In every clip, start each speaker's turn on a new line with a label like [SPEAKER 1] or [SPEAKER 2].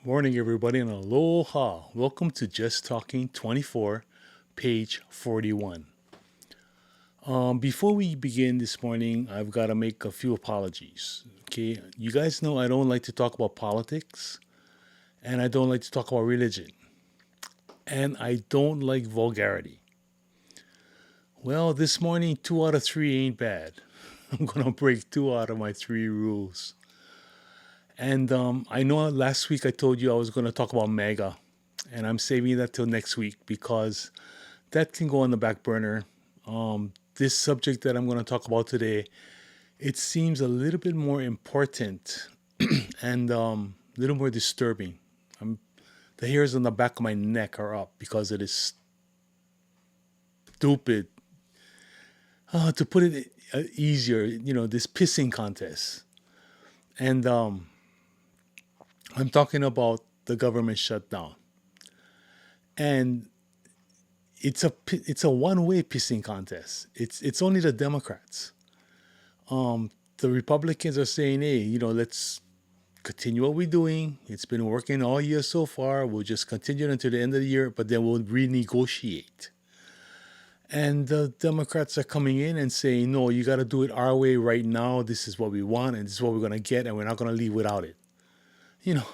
[SPEAKER 1] Morning, everybody, and aloha. Welcome to Just Talking 24, page 41. Before we begin this morning, I've got to make a few apologies. Okay, you guys know I don't like to talk about politics, and I don't like to talk about religion, and I don't like vulgarity. Well, this morning, 2 out of 3 ain't bad. I'm gonna break 2 out of my 3 rules. And I know last week I told you I was going to talk about MAGA, and I'm saving that till next week because that can go on the back burner. This subject that I'm going to talk about today, it seems a little bit more important and a little more disturbing. The hairs on the back of my neck are up because it is stupid. To put it easier, this pissing contest. And I'm talking about the government shutdown. And it's a one-way pissing contest. It's only the Democrats. The Republicans are saying, hey, let's continue what we're doing. It's been working all year so far. We'll just continue until the end of the year, but then we'll renegotiate. And the Democrats are coming in and saying, no, you got to do it our way right now. This is what we want, and this is what we're going to get, and we're not going to leave without it. You know,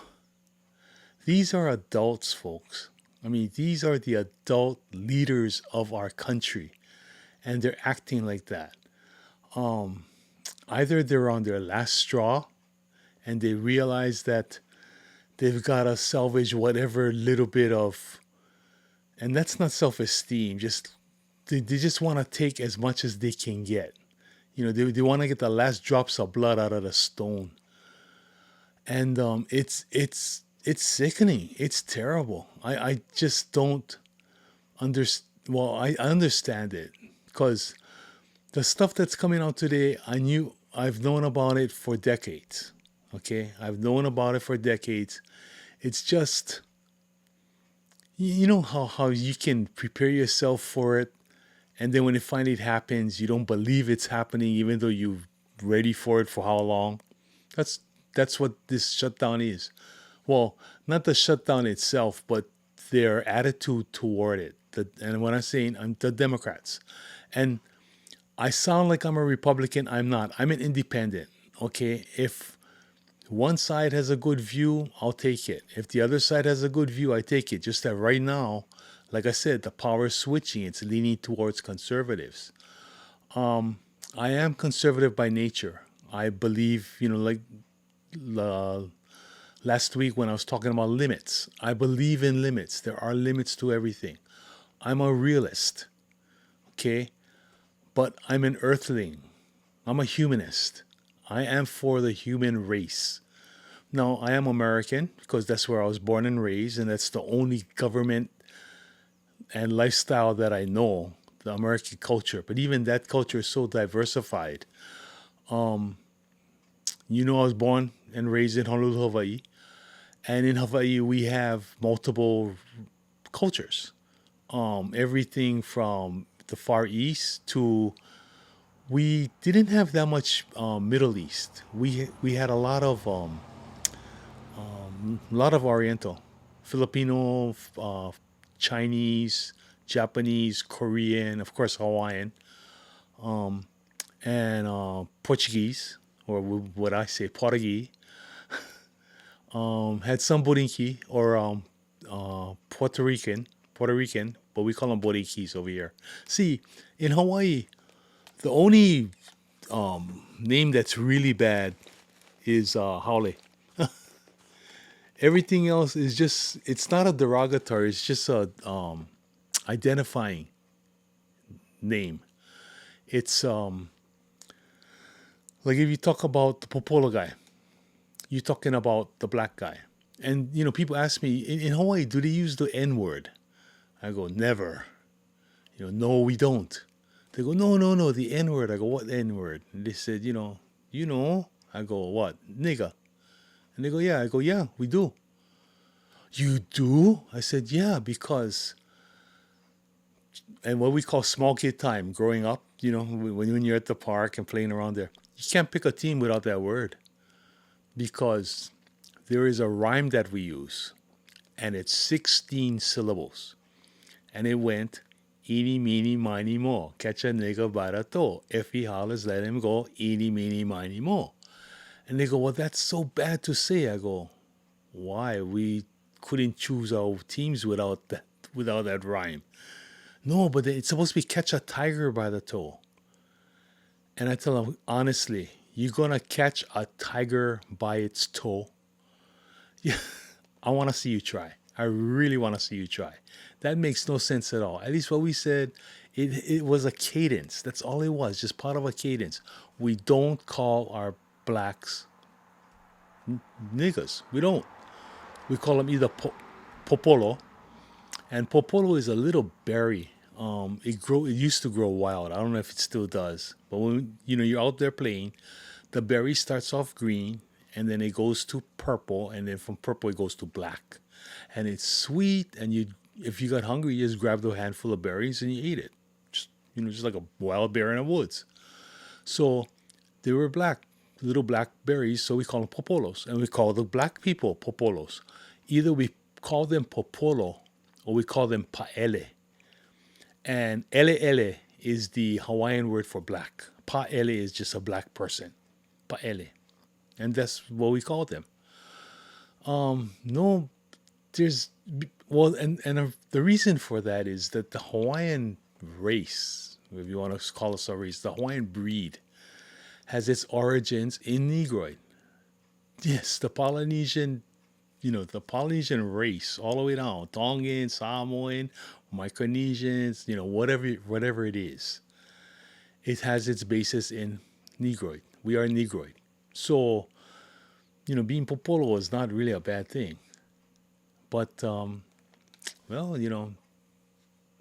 [SPEAKER 1] these are adults, folks. I mean, these are the adult leaders of our country, and they're acting like that. Either they're on their last straw and they realize that they've got to salvage whatever little bit of, and that's not self-esteem, just they just want to take as much as they can get. They want to get the last drops of blood out of the stone. And it's sickening. It's terrible. I just don't understand. Well, I understand it because the stuff that's coming out today, I've known about it for decades. Okay, I've known about it for decades. It's just, you know how you can prepare yourself for it, and then when it finally happens, you don't believe it's happening, even though you're ready for it for how long. That's that's what this shutdown is. Well, not the shutdown itself, but their attitude toward it. And when I'm saying I'm the Democrats, and I sound like I'm a Republican, I'm not. I'm an independent. Okay, if one side has a good view, I'll take it. If the other side has a good view, I take it. Just that right now, like I said, the power is switching. It's leaning towards conservatives. I am conservative by nature. I believe, like uh, last week when I was talking about limits, I believe in limits. There are limits to everything. I'm a realist, okay? But I'm an earthling. I'm a humanist. I am for the human race. Now, I am American because that's where I was born and raised, and that's the only government and lifestyle that I know, the American culture. But even that culture is so diversified. I was born and raised in Honolulu, Hawaii. And in Hawaii, we have multiple cultures. Everything from the Far East to we didn't have that much Middle East. We had a lot of Oriental, Filipino, Chinese, Japanese, Korean, of course Hawaiian, and Portuguese, or what I say Portuguese. Had some Borinqui or Puerto Rican, but we call them Boriquis over here. See, in Hawaii, the only name that's really bad is Haole. Everything else is just, it's not a derogatory, it's just a identifying name. It's like if you talk about the Popolo guy, you're talking about the black guy. And, people ask me, in Hawaii, do they use the N word? I go, never. No, we don't. They go, no, no, no, the N word. I go, what N word? And they said, you know. I go, what? Nigga. And they go, yeah. I go, yeah, we do. You do? I said, yeah, because, and what we call small kid time, growing up, when you're at the park and playing around there, you can't pick a team without that word because there is a rhyme that we use, and it's 16 syllables. And it went, eeny, meeny, miny, mo. Catch a nigga by the toe. If he hollers, let him go. Eeny, meeny, miny, mo. And they go, well, that's so bad to say. I go, why? We couldn't choose our teams without that rhyme. No, but it's supposed to be catch a tiger by the toe. And I tell them, honestly, you're going to catch a tiger by its toe? Yeah, I want to see you try. I really want to see you try. That makes no sense at all. At least what we said, it was a cadence. That's all it was, just part of a cadence. We don't call our blacks niggas. We don't. We call them either popolo, and popolo is a little berry. It used to grow wild. I don't know if it still does. But when you're out there playing, the berry starts off green, and then it goes to purple, and then from purple it goes to black, and it's sweet. And if you got hungry, you just grabbed a handful of berries and you ate it, just like a wild bear in the woods. So they were black, little black berries, so we call them popolos, and we call the black people popolos. Either we call them popolo or we call them paele. And ele is the Hawaiian word for black. Paele is just a black person. Paele. And that's what we call them. No, there's, well, and the reason for that is that the Hawaiian race, if you want to call us a race, the Hawaiian breed has its origins in Negroid. Yes, the Polynesian race, all the way down, Tongan, Samoan, Micronesians, whatever it is, it has its basis in Negroid. We are Negroid. So, being Popolo is not really a bad thing. But, well, in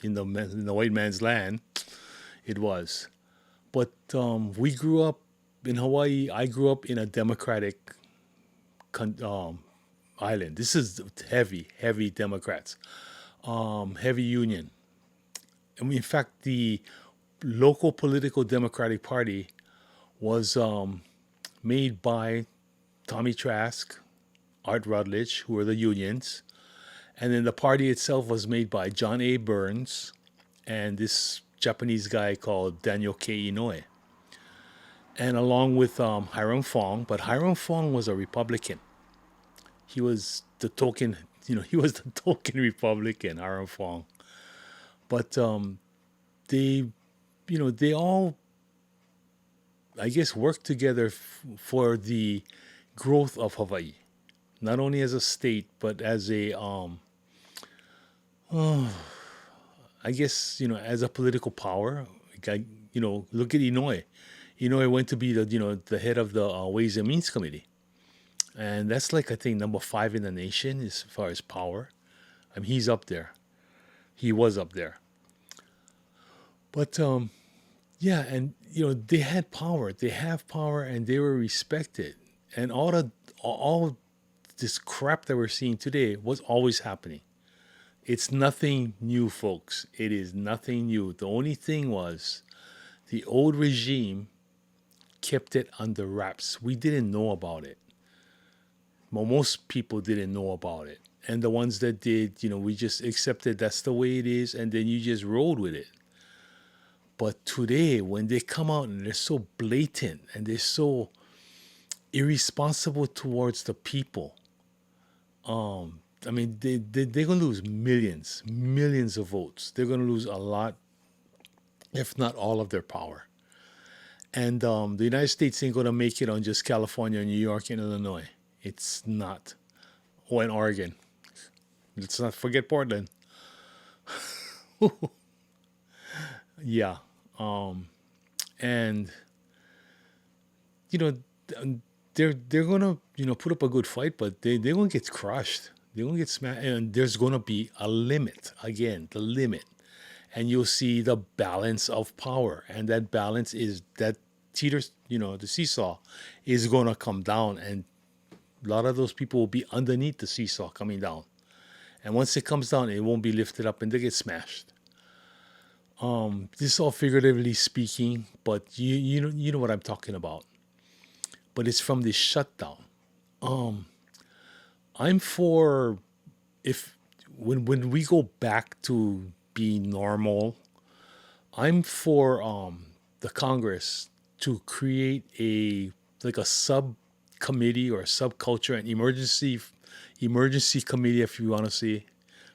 [SPEAKER 1] the white man's land, it was. But we grew up in Hawaii. I grew up in a democratic island. This is heavy Democrats, heavy Union. And in fact, the local political Democratic Party was made by Tommy Trask, Art Rutledge, who were the unions. And then the party itself was made by John A. Burns and this Japanese guy called Daniel K. Inouye. And along with Hiram Fong, but Hiram Fong was a Republican. He was the token Republican, Hiram Fong. But they all, I guess, worked together for the growth of Hawaii, not only as a state but as a, I guess, as a political power. Look at Inouye. Inouye went to be the head of the Ways and Means Committee. And that's like, I think, number 5 in the nation as far as power. I mean, he's up there. He was up there. But, yeah, and, they had power. They have power, and they were respected. And all this crap that we're seeing today was always happening. It's nothing new, folks. It is nothing new. The only thing was the old regime kept it under wraps. We didn't know about it. Well, most people didn't know about it. And the ones that did, we just accepted that's the way it is, and then you just rolled with it. But today, when they come out and they're so blatant and they're so irresponsible towards the people, I mean, they're going to lose millions of votes. They're going to lose a lot, if not all of their power. And the United States ain't going to make it on just California, New York, and Illinois. It's not. Oh, and Oregon. Let's not forget Portland. Yeah. And, they're going to, put up a good fight, but they're going to get crushed. They're going to get smashed. And there's going to be a limit. Again, the limit. And you'll see the balance of power. And that balance is that teeters, the seesaw is going to come down. And a lot of those people will be underneath the seesaw coming down. And once it comes down, it won't be lifted up and they get smashed. This is all figuratively speaking, but you know what I'm talking about. But it's from this shutdown. I'm for, if when we go back to be normal, I'm for the Congress to create a like a subcommittee or a subculture, an emergency committee, if you want to see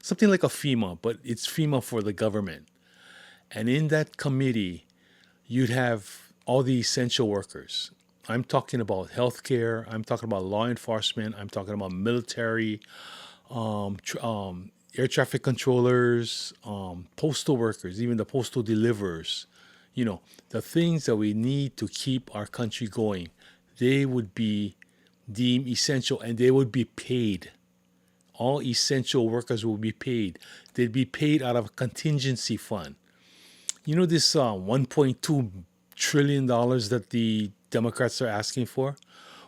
[SPEAKER 1] something like a FEMA, but it's FEMA for the government. And in that committee, you'd have all the essential workers. I'm talking about healthcare. I'm talking about law enforcement. I'm talking about military, air traffic controllers, postal workers, even the postal deliverers. You know, the things that we need to keep our country going, they would be deemed essential and they would be paid. All essential workers will be paid. They'd be paid out of a contingency fund. You know this $1.2 trillion dollars that the Democrats are asking for?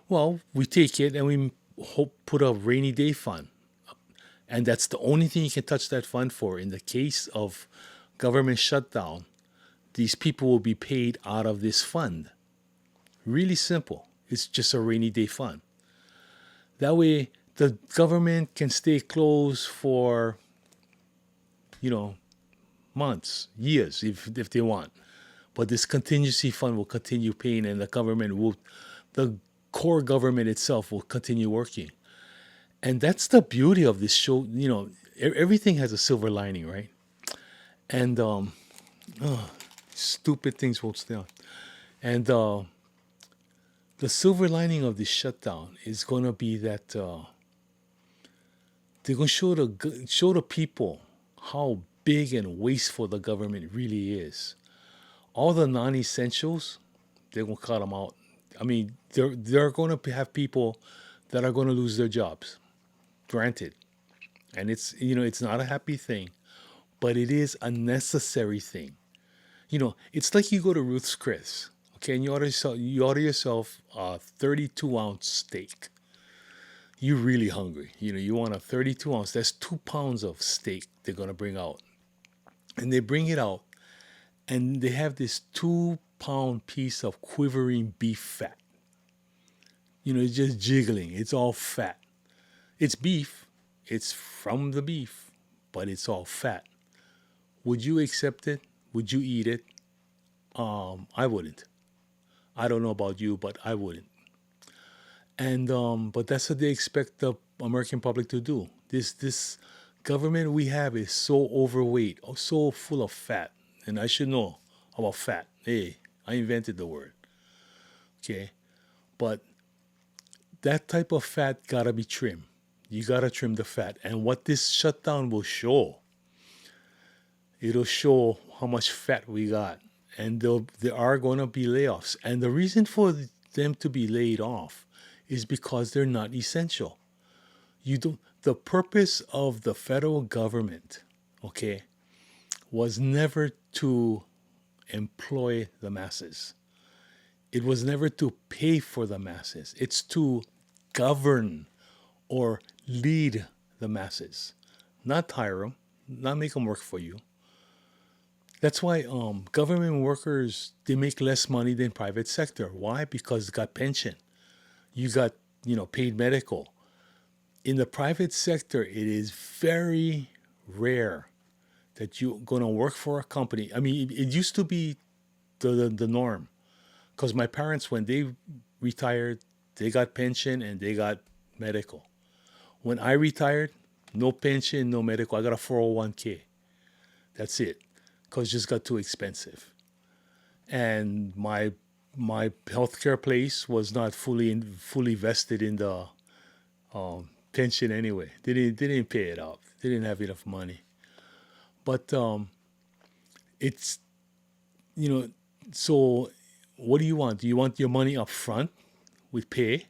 [SPEAKER 1] Well, we take it and we put a rainy day fund. And that's the only thing you can touch that fund for. In the case of government shutdown, these people will be paid out of this fund. Really simple. It's just a rainy day fund. That way, the government can stay closed for, you know, months, years, if they want. But this contingency fund will continue paying, and the core government itself will continue working. And that's the beauty of this show. You know, everything has a silver lining, right? And stupid things won't stay on. And the silver lining of this shutdown is going to be that they're going to show the people how big and wasteful the government really is. All the non-essentials, they're going to cut them out. I mean, they're going to have people that are going to lose their jobs, granted. And it's not a happy thing, but it is a necessary thing. It's like you go to Ruth's Chris, okay, and you order yourself a 32-ounce steak. You're really hungry. You want a 32 ounce. That's 2 pounds of steak they're going to bring out. And they bring it out, and they have this 2-pound piece of quivering beef fat. It's just jiggling. It's all fat. It's beef. It's from the beef, but it's all fat. Would you accept it? Would you eat it? I wouldn't. I don't know about you, but I wouldn't. And but that's what they expect the American public to do. This government we have is so overweight, so full of fat, and I should know about fat. Hey, I invented the word. Okay, but that type of fat gotta be trimmed. You gotta trim the fat, and what this shutdown will show, it'll show how much fat we got, and there are going to be layoffs, and the reason for them to be laid off is because they're not essential. The purpose of the federal government, okay, was never to employ the masses. It was never to pay for the masses. It's to govern or lead the masses, not hire them, not make them work for you. That's why government workers, they make less money than private sector. Why? Because they got pension. You got, paid medical. In the private sector, it is very rare that you're going to work for a company. I mean, it used to be the norm. Because my parents, when they retired, they got pension and they got medical. When I retired, no pension, no medical. I got a 401k. That's it. Because it just got too expensive. And my healthcare place was not fully vested in the pension anyway. They didn't pay it out. They didn't have enough money. But it's so what do you want? Do you want your money up front with pay,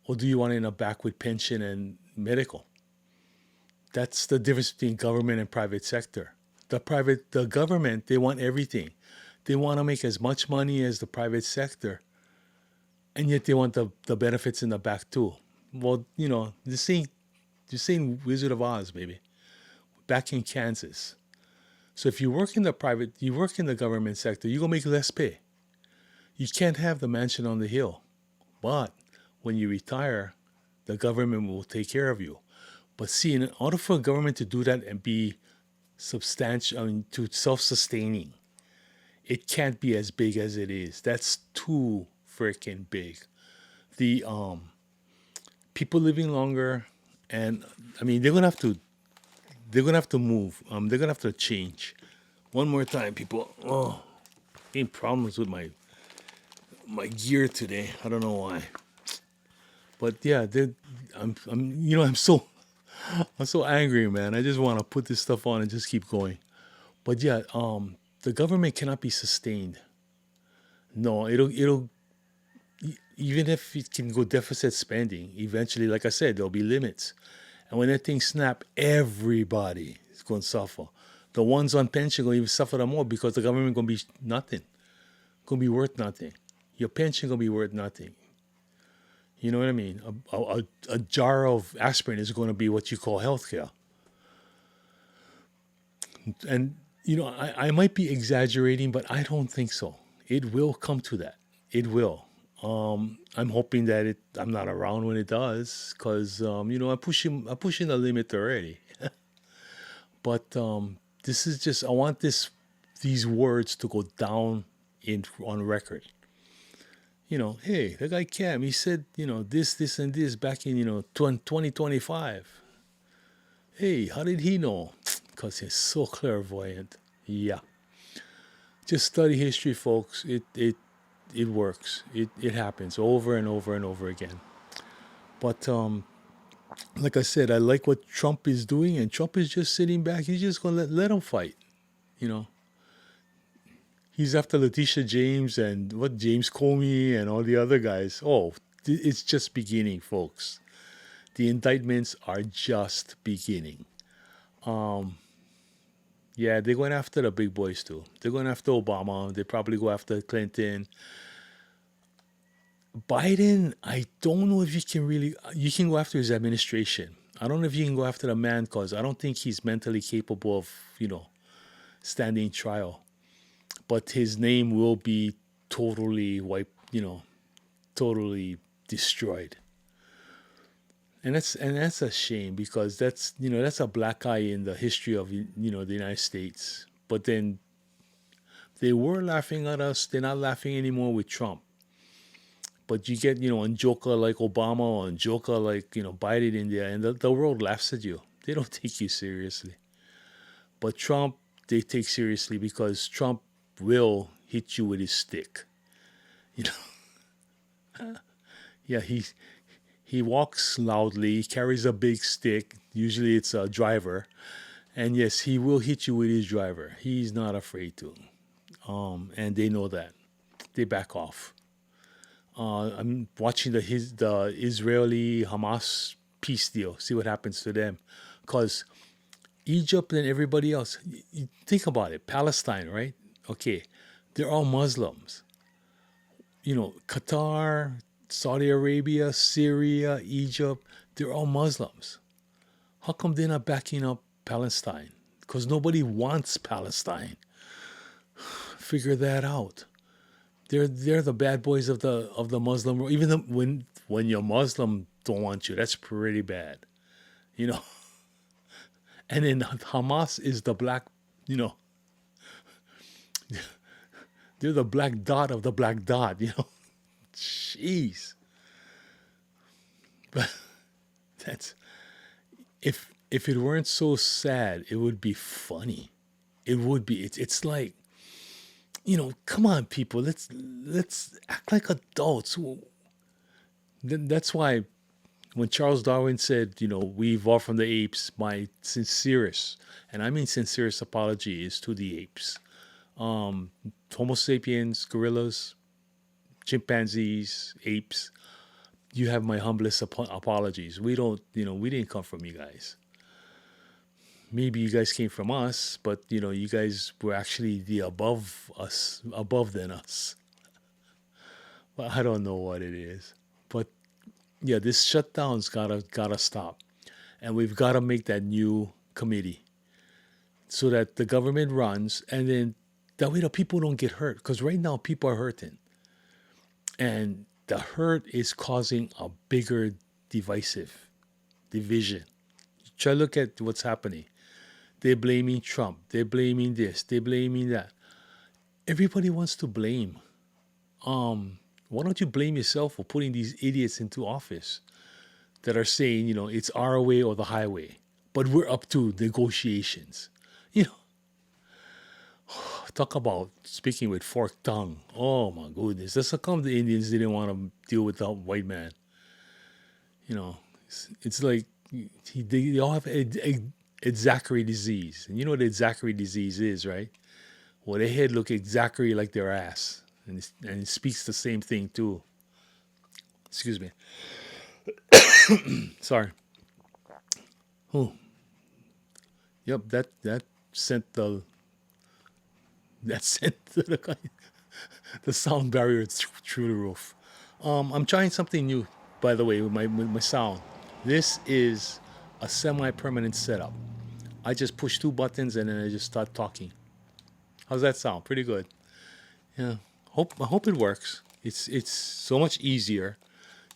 [SPEAKER 1] or do you want it in the back with pension and medical? That's the difference between government and private sector. The government, they want everything. They want to make as much money as the private sector, and yet they want the benefits in the back too. Well, this ain't Wizard of Oz, baby. Back in Kansas. So if you work in the government sector, you're gonna make less pay. You can't have the mansion on the hill. But when you retire, The government will take care of you. But see, in order for a government to do that and be substantial, I mean, to self-sustaining, it can't be as big as it is. That's too freaking big. The people living longer, and I mean, they're gonna have to move. They're gonna have to change. One more time, people. Oh, getting problems with my gear today. I don't know why. But yeah, I'm so angry, man. I just want to put this stuff on and just keep going. But yeah, the government cannot be sustained. No, it'll even if it can go deficit spending, eventually, like I said, there'll be limits. And when that thing snap, everybody is going to suffer. The ones on pension going to even suffer the more because the government going to be nothing, going to be worth nothing. Your pension going to be worth nothing. You know what I mean? A jar of aspirin is going to be what you call healthcare. And, I might be exaggerating, but I don't think so. It will come to that. It will. I'm hoping that I'm not around when it does, because I'm pushing the limit already. But this is just I want these words to go down on record. Hey, that guy Cam, he said, this and this back in 2025. Hey, how did he know? Because he's so clairvoyant. Yeah, just study history, folks. It works. It happens over and over and over again. But like I said, I like what Trump is doing, and Trump is just sitting back. He's just gonna let him fight. You know, he's after Letitia James and what James Comey and all the other guys. Oh, it's just beginning, folks. The indictments are just beginning. Yeah, they're going after the big boys too. They're going after Obama. They probably go after Clinton. Biden, I don't know if you can go after his administration. I don't know if you can go after the man because I don't think he's mentally capable of, standing trial. But his name will be totally wiped, totally destroyed. And that's a shame because that's a black eye in the history of the United States. But then they were laughing at us. They're not laughing anymore with Trump. But you get a joker like Obama or a joker like Biden in there, and the world laughs at you. They don't take you seriously. But Trump, they take seriously because Trump will hit you with his stick. You know, yeah, he walks loudly, carries a big stick. Usually it's a driver. And yes, he will hit you with his driver. He's not afraid to. And they know that. They back off. I'm watching the Israeli Hamas peace deal. See what happens to them. Because Egypt and everybody else, you think about it. Palestine, right? Okay. They're all Muslims. Qatar, Saudi Arabia, Syria, Egypt, they're all Muslims. How come they're not backing up Palestine? Because nobody wants Palestine. Figure that out. They're the bad boys of the Muslim world. Even when your Muslim don't want you, that's pretty bad. And then Hamas is the black, they're the black dot of the black dot. Jeez. But that's if it weren't so sad, it would be funny. It would be. It's like, come on, people. Let's act like adults. That's why when Charles Darwin said, we evolved from the apes, my sincerest, and I mean sincerest apology is to the apes. Homo sapiens, gorillas, chimpanzees, apes, you have my humblest apologies. We didn't come from you guys. Maybe you guys came from us, but you guys were actually the above than us. Well, I don't know what it is, but yeah, this shutdown's gotta stop, and we've got to make that new committee so that the government runs, and then that way the people don't get hurt. Because right now people are hurting, and the hurt is causing a bigger divisive, division. Try to look at what's happening. They're blaming Trump. They're blaming this. They're blaming that. Everybody wants to blame. Why don't you blame yourself for putting these idiots into office that are saying, it's our way or the highway? But we're up to negotiations. You know, talk about speaking with forked tongue. Oh my goodness. That's how come the Indians didn't want to deal with the white man. It's like they all have a Zachary disease. And you know what a Zachary disease is, right? Well, their head look exactly like their ass. And it speaks the same thing too. Excuse me. Sorry. Oh, yep. That sent the that sent the sound barrier through the roof. I'm trying something new, by the way, with my sound. This is a semi-permanent setup. I just push two buttons and then I just start talking. How's that sound? Pretty good. Yeah. I hope it works. It's so much easier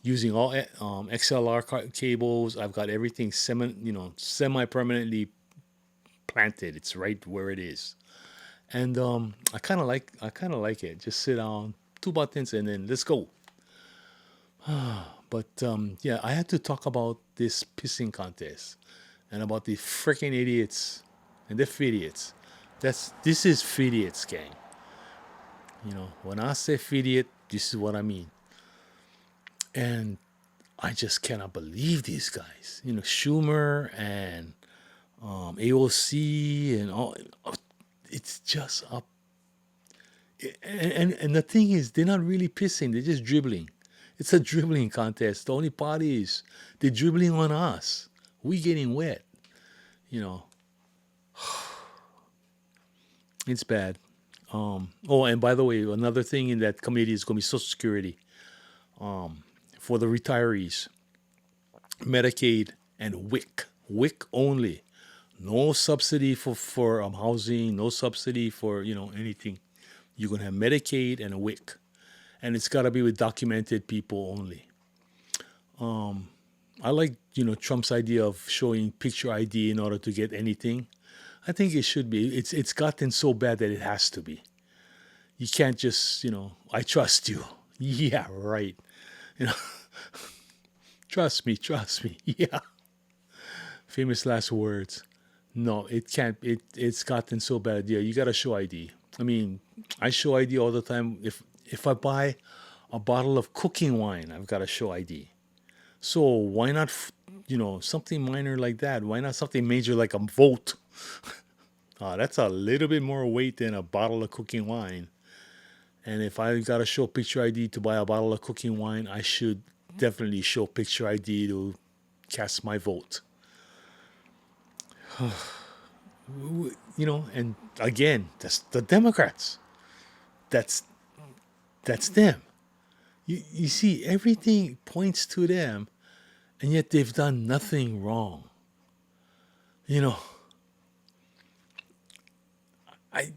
[SPEAKER 1] using all XLR cables. I've got everything semi permanently planted. It's right where it is, and I kind of like it. Just sit down, two buttons, and then let's go. But yeah, I had to talk about this pissing contest and about the freaking idiots and the FIDIOTS. This is FIDIOTS, gang. When I say FIDIOT, this is what I mean. And I just cannot believe these guys. Schumer and AOC and all. It's just up. And the thing is, they're not really pissing. They're just dribbling. It's a dribbling contest. The only part is they're dribbling on us. We getting wet. You know, it's bad. Oh, and by the way, another thing in that committee is going to be Social Security for the retirees, Medicaid, and WIC. WIC only. No subsidy for housing. No subsidy for anything. You're going to have Medicaid and a WIC, and it's got to be with documented people only. I like Trump's idea of showing picture ID in order to get anything. I think it should be. It's gotten so bad that it has to be. You can't just I trust you. Yeah, right. You know, trust me, trust me. Yeah. Famous last words. No, it can't. It's gotten so bad. Yeah, you gotta show ID. I mean, I show ID all the time. If I buy a bottle of cooking wine, I've got to show ID. So why not, something minor like that? Why not something major like a vote? That's a little bit more weight than a bottle of cooking wine. And if I got to show picture ID to buy a bottle of cooking wine, I should definitely show picture ID to cast my vote. And again, that's the Democrats. That's them. You see, everything points to them, and yet they've done nothing wrong. I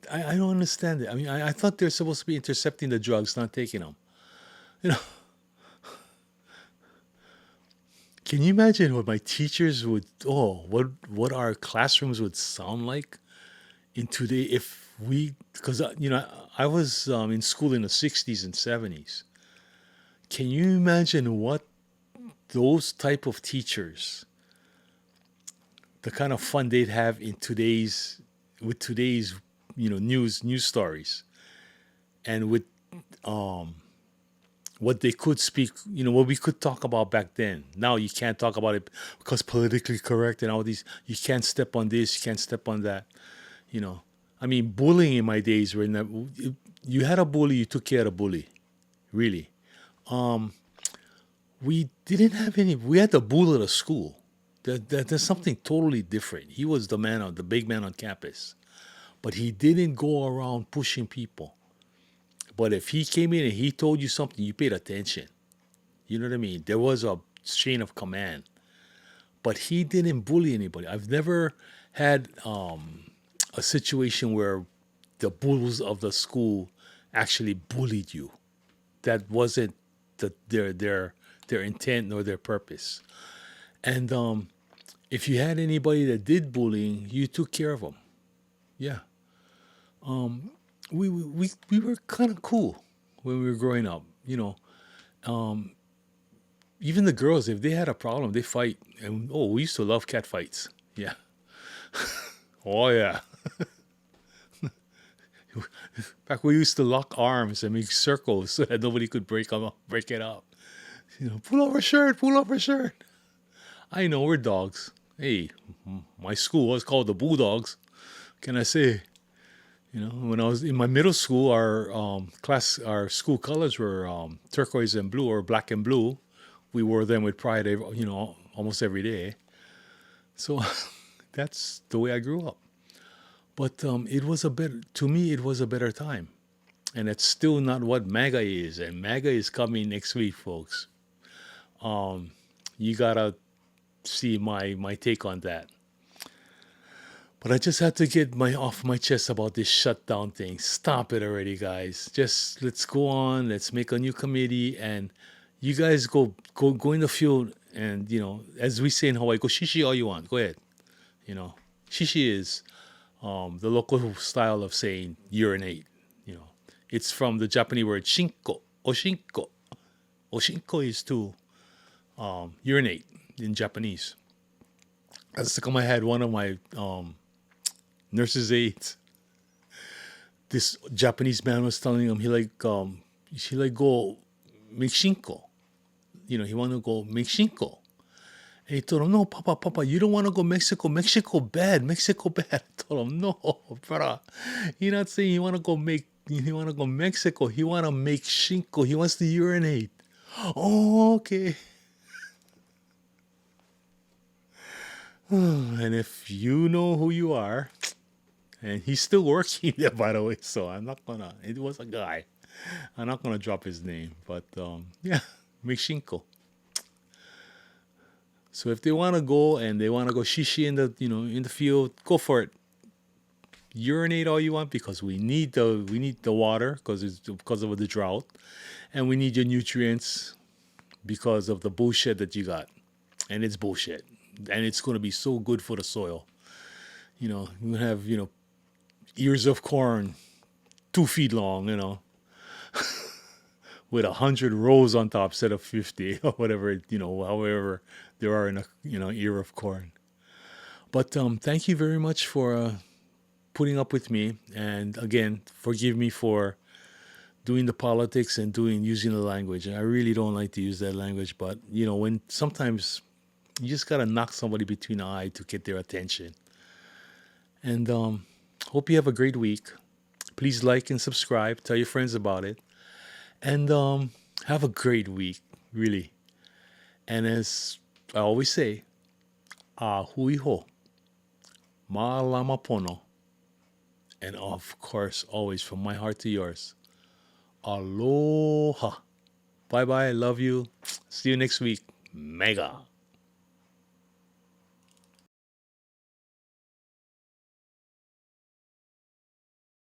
[SPEAKER 1] I don't understand it. I mean, I thought they're supposed to be intercepting the drugs, not taking them. You know, can you imagine what my teachers would? Oh, what our classrooms would sound like in today if we? Because I was in school in the '60s and '70s. Can you imagine what those type of teachers, the kind of fun they'd have in today's news stories, and with um what they could speak, what we could talk about back then. Now you can't talk about it because politically correct and all these. You can't step on this, you can't step on that. You know, I mean, bullying in my days were not. You had a bully, you took care of the bully, really. Um, we didn't have any. We had the bull at the school. There's something totally different. He was the big man on campus, but he didn't go around pushing people. But if he came in and he told you something, you paid attention. You know what I mean? There was a chain of command, but he didn't bully anybody. I've never had a situation where the bulls of the school actually bullied you. That wasn't their. their intent nor their purpose. And if you had anybody that did bullying, you took care of them. Yeah. We were kind of cool when we were growing up. Even the girls, if they had a problem, they fight. And we used to love cat fights. Yeah. Oh yeah. In fact, we used to lock arms and make circles so that nobody could break it up. Pull off her shirt, pull off her shirt. I know we're dogs. Hey, my school was called the Bulldogs. Can I say? When I was in my middle school, our school colors were turquoise and blue, or black and blue. We wore them with pride, almost every day. So that's the way I grew up. But to me, it was a better time. And it's still not what MAGA is. And MAGA is coming next week, folks. You gotta see my take on that. But I just had to get off my chest about this shutdown thing. Stop it already, guys. Just let's go on. Let's make a new committee, and you guys go in the field. And as we say in Hawaii, go shishi all you want. Go ahead. Shishi is the local style of saying urinate. It's from the Japanese word shinko, oshinko. Oshinko is to urinate in Japanese. That's the time I had one of my nurse's aides. This Japanese man was telling him he go make shinko. He want to go make shinko. And he told him, no, Papa, you don't want to go Mexico. Mexico bad. I told him, no, brother. He's not saying he want to go Mexico. He want to make shinko. He wants to urinate. Oh, okay. And if you know who you are, and he's still working there, by the way, so it was a guy. I'm not gonna drop his name, but yeah, Mishinko. So if they want to go and they want to go shishi in the field, go for it. Urinate all you want, because we need the water because of the drought, and we need your nutrients because of the bullshit that you got, and it's bullshit, and it's going to be so good for the soil. You have ears of corn 2 feet long, with 100 rows on top instead of 50 or whatever, however there are in a ear of corn. But thank you very much for putting up with me, and again, forgive me for doing the politics and using the language. And I really don't like to use that language, but when sometimes you just gotta knock somebody between the eye to get their attention. And hope you have a great week. Please like and subscribe. Tell your friends about it. And have a great week, really. And as I always say, hui ho, ma'alama pono. And of course, always from my heart to yours, aloha. Bye-bye. Love you. See you next week. Mega.